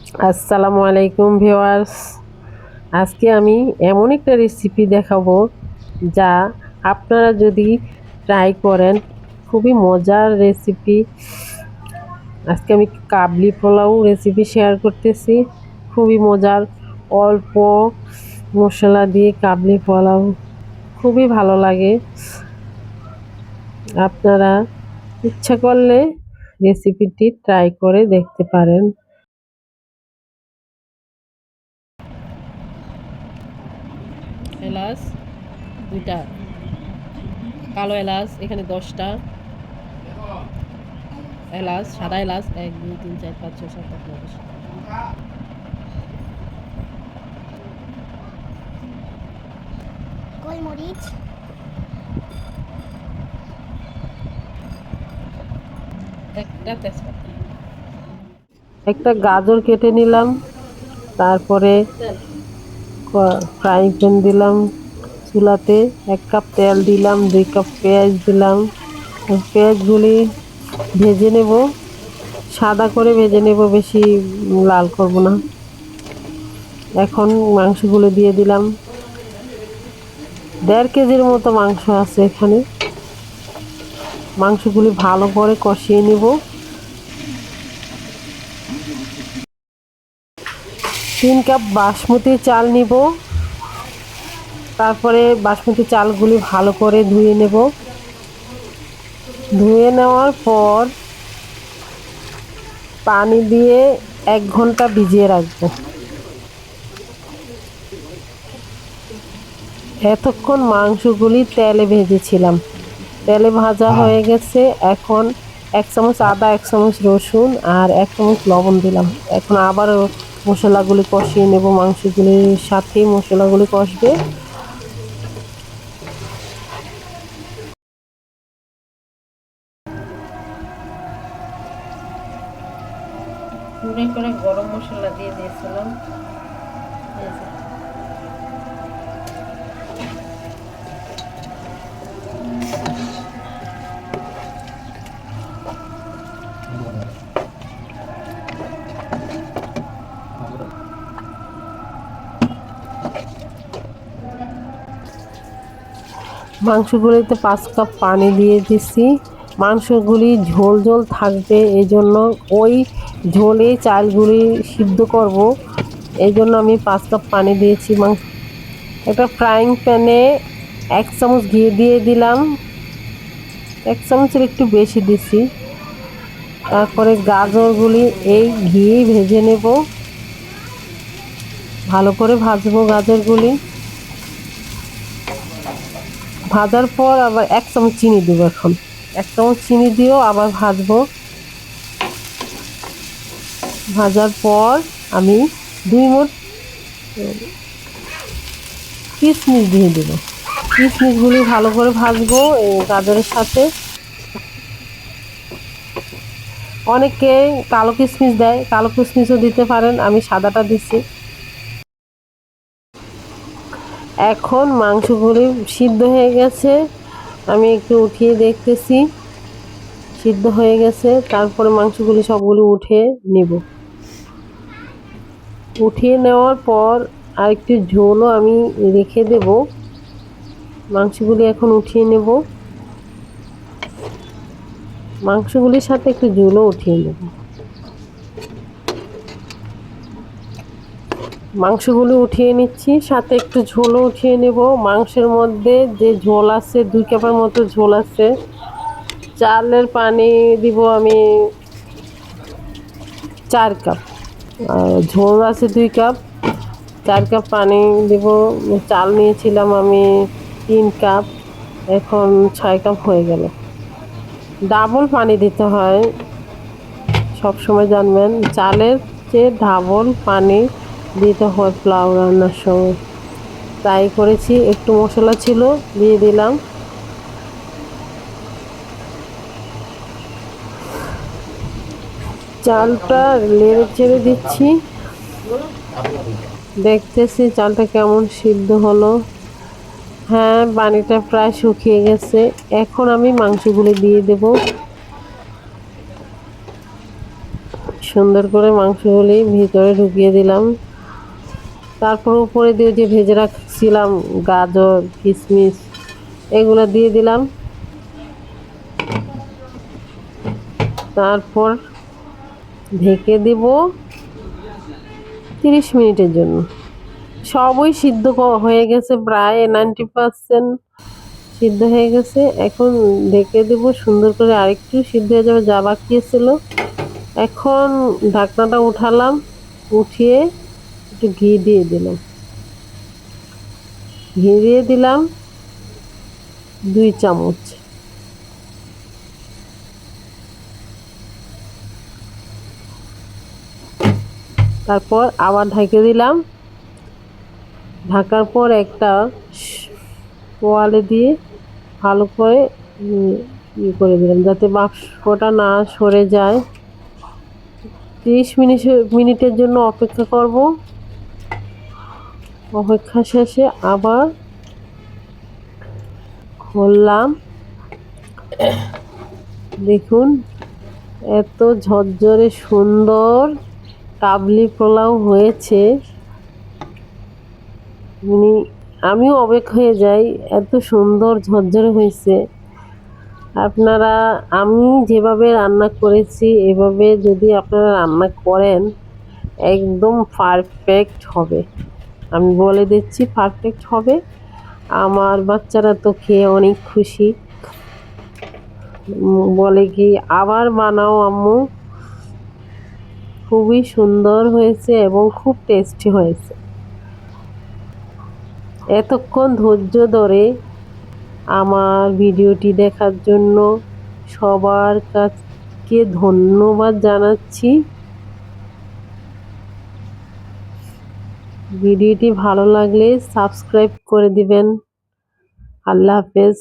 আসসালামু আলাইকুম ভিউয়ার্স। আজকে আমি এমন একটা রেসিপি দেখাবো যা আপনারা যদি ট্রাই করেন খুবই মজার রেসিপি। আজকে আমি কাবলি পোলাও রেসিপি শেয়ার করতেছি। খুবই মজার, অল্প মশলা দিয়ে কাবলি পোলাও খুবই ভালো লাগে। আপনারা ইচ্ছা করলে রেসিপিটি ট্রাই করে দেখতে পারেন। এলাচ দুইটা, কালো এলাচ এখানে 10টা এলাচ, সাদা এলাচ 1 2 3 4 5 6 7 8 9 10। গোলমরিচ, একটা তেজপাতা, একটা গাজর কেটে নিলাম। তারপরে ফ্রাইং প্যান দিলাম চুলাতে, 1 কাপ তেল দিলাম, 2 কাপ পেঁয়াজ দিলাম। পেঁয়াজগুলি ভেজে নেব, সাদা করে ভেজে নেব, বেশি লাল করব না। এখন মাংসগুলো দিয়ে দিলাম। 1.5 কেজির মতো মাংস আছে এখানে। মাংসগুলি ভালো করে কষিয়ে নেব। 3 কাপ বাসমতি চাল নিব। তারপরে বাসমতি চালগুলি ভালো করে ধুয়ে নেব। ধুয়ে নেওয়ার পর পানি দিয়ে 1 ঘন্টা ভিজিয়ে রাখবো। এতক্ষণ মাংসগুলি তেলে ভেজেছিলাম, তেলে ভাজা হয়ে গেছে। এখন 1 চামচ আদা, 1 চামচ রসুন আর 1 চামচ লবণ দিলাম। এখন আবারও মশলাগুলি কষিয়ে নেব। মাংসগুলির সাথে মশলাগুলি কষবে। গুঁড়ো করে গরম মশলা দিয়ে দিয়েছিলাম। মাংসগুলিতে 5 কাপ পানি দিয়ে দিছি। মাংসগুলি ঝোল ঝোল থাকবে, এই জন্য ওই ঝোলে চালগুলি সিদ্ধ করব, এই জন্য আমি 5 কাপ পানি দিয়েছি। একটা ফ্রাইং প্যানে 1 চামচ ঘি দিয়ে দিলাম। 1 চামচের একটু বেশি দিছি। তারপরে গাজরগুলি এই ঘি ভেজে নেব, ভালো করে ভাজবো গাজরগুলি। ভাজার পর আবার 1 চামচ চিনি দেবো। এখন 1 চামচ চিনি দিয়েও আবার ভাজবো। ভাজার পর আমি 2 মুঠ কিশমিশ দিয়ে দেবো। কিশমিশগুলি ভালো করে ভাজবো এই গাজরের সাথে। অনেকে কালো কিশমিশ দেয়, কালো কিশমিশও দিতে পারেন, আমি সাদাটা দিচ্ছি। এখন মাংসগুলি সিদ্ধ হয়ে গেছে, আমি একটু উঠিয়ে দেখতেছি সিদ্ধ হয়ে গেছে। তারপরে মাংসগুলি সবগুলো উঠে নেব। উঠিয়ে নেওয়ার পর আর একটু ঝোলও আমি রেখে দেব। মাংসগুলি এখন উঠিয়ে নেব, মাংসগুলির সাথে একটু ঝোলও উঠিয়ে নেব। মাংসগুলি উঠিয়ে নিচ্ছি, সাথে একটু ঝোলও উঠিয়ে নেব। মাংসের মধ্যে যে ঝোল আছে, 2 কাপের মতো ঝোল আছে। চালের পানি দিব আমি 4 কাপ, ঝোল আছে 2 কাপ, 4 কাপ পানি দেব। চাল নিয়েছিলাম আমি 3 কাপ, এখন 6 কাপ হয়ে গেল। ডাবল পানি দিতে হয়, সব সময় জানবেন। চালের চেয়ে ডাবল পানি দিতে হয় পোলাও রান্নার সময়। তাই করেছি। একটু মশলা ছিল, দিয়ে দিলাম। চালটা নেড়ে চেড়ে দিচ্ছি, দেখতেছি চালটা কেমন সিদ্ধ হলো। হ্যাঁ, পানিটা প্রায় শুকিয়ে গেছে। এখন আমি মাংসগুলো দিয়ে দেব। সুন্দর করে মাংসগুলি ভিতরে ঢুকিয়ে দিলাম। তারপর উপরে দিয়ে যে ভেজে রাখছিলাম গাজর কিশমিশ এগুলো দিয়ে দিলাম। তারপর ঢেকে দেব 30 মিনিটের জন্য। সবই সিদ্ধ হয়ে গেছে, প্রায় 90% সিদ্ধ হয়ে গেছে। এখন ঢেকে দেব সুন্দর করে, আরেকটু সিদ্ধ হয়ে যাবে যা বাকি ছিল। এখন ঢাকনাটা উঠালাম, উঠিয়ে একটু ঘি দিয়ে দিলাম। 2 চামচ। তারপর আবার ঢেকে দিলাম। ঢাকার পর একটা তোয়ালে দিয়ে ভালো করে করে দিলাম যাতে বাষ্পটা না সরে যায়। 30 মিনিটের জন্য অপেক্ষা করব। অপেক্ষা শেষে আবার খুললাম। দেখুন এত ঝরঝরে সুন্দর কাবলি পোলাও হয়েছে, আমিও অবাক হয়ে যাই, এত সুন্দর ঝরঝরে হয়েছে। আপনারা, আমি যেভাবে রান্না করেছি এভাবে যদি আপনারা রান্না করেন একদম পারফেক্ট হবে। আমি বলে দিচ্ছি পারফেক্ট হবে। আমার বাচ্চারা তো খেয়ে অনেক খুশি, বলে কি আবার বানাও আম্মু। খুবই সুন্দর হয়েছে এবং খুব টেস্টি হয়েছে। এতক্ষণ ধৈর্য ধরে আমার ভিডিওটি দেখার জন্য সবার কাছে ধন্যবাদ জানাচ্ছি। ভিডিওটি ভালো লাগলে সাবস্ক্রাইব করে দিবেন। আল্লাহ হাফেজ।